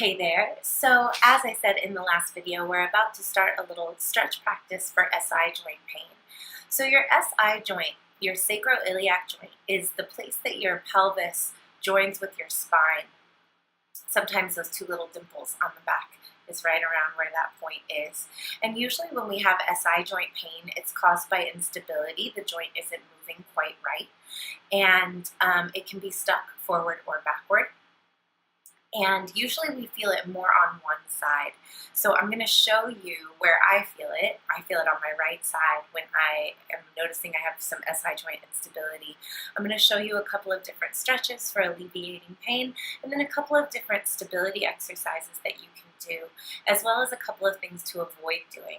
Hey there. So as I said in the last video, we're about to start a little stretch practice for SI joint pain. So your SI joint, your sacroiliac joint, is the place that your pelvis joins with your spine. Sometimes those two little dimples on the back is right around where that point is. And usually when we have SI joint pain, it's caused by instability. The joint isn't moving quite right. And it can be stuck forward or backward. And usually we feel it more on one side. So I'm going to show you where I feel it. I feel it on my right side when I am noticing I have some SI joint instability. I'm going to show you a couple of different stretches for alleviating pain, and then a couple of different stability exercises that you can do, as well as a couple of things to avoid doing.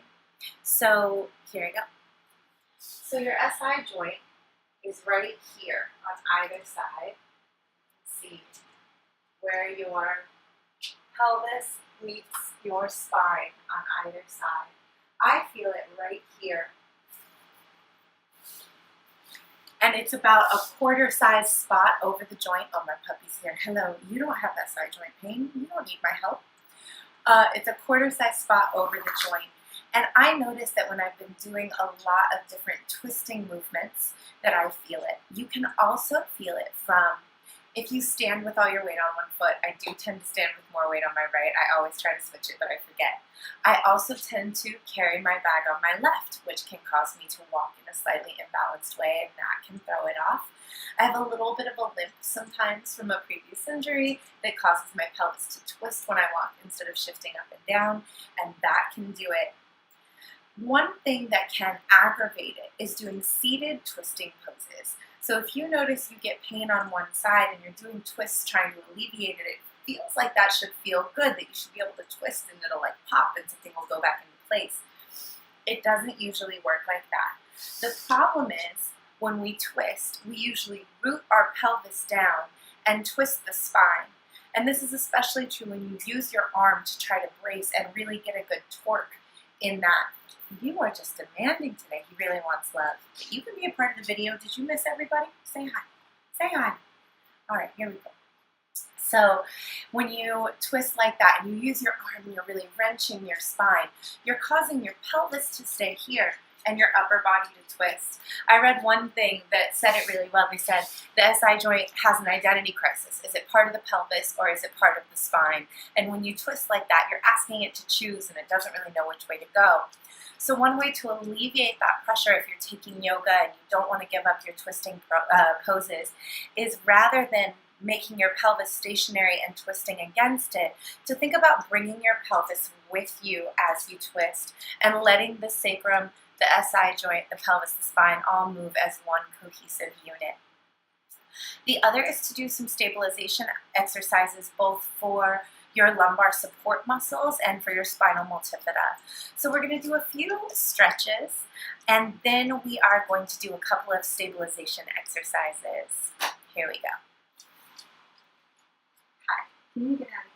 So here I go. So your SI joint is right here on either side. Let's see where your pelvis meets your spine on either side. I feel it right here. And it's about a quarter-size spot over the joint. Oh, my puppy's here. Hello, you don't have SI joint pain. You don't need my help. It's a quarter-size spot over the joint. And I notice that when I've been doing a lot of different twisting movements that I feel it. You can also feel it from if you stand with all your weight on one foot. I do tend to stand with more weight on my right. I always try to switch it, but I forget. I also tend to carry my bag on my left, which can cause me to walk in a slightly imbalanced way, and that can throw it off. I have a little bit of a limp sometimes from a previous injury that causes my pelvis to twist when I walk instead of shifting up and down, and that can do it. One thing that can aggravate it is doing seated twisting poses. So if you notice you get pain on one side and you're doing twists trying to alleviate it, it feels like that should feel good, that you should be able to twist and it'll like pop and something will go back into place. It doesn't usually work like that. The problem is when we twist, we usually root our pelvis down and twist the spine. And this is especially true when you use your arm to try to brace and really get a good torque in that. You are just demanding today. He really wants love. But you can be a part of the video. Did you miss everybody? Say hi. Say hi. All right, here we go. So when you twist like that and you use your arm and you're really wrenching your spine, you're causing your pelvis to stay here and your upper body to twist. I read one thing that said it really well. They said the SI joint has an identity crisis. Is it part of the pelvis or is it part of the spine? And when you twist like that, you're asking it to choose and it doesn't really know which way to go. So one way to alleviate that pressure if you're taking yoga and you don't want to give up your twisting poses is rather than making your pelvis stationary and twisting against it, to think about bringing your pelvis with you as you twist and letting the sacrum, the SI joint, the pelvis, the spine all move as one cohesive unit. The other is to do some stabilization exercises both for your lumbar support muscles and for your spinal multifida. So we're going to do a few stretches and then we are going to do a couple of stabilization exercises. Here we go. Hi, can you get out of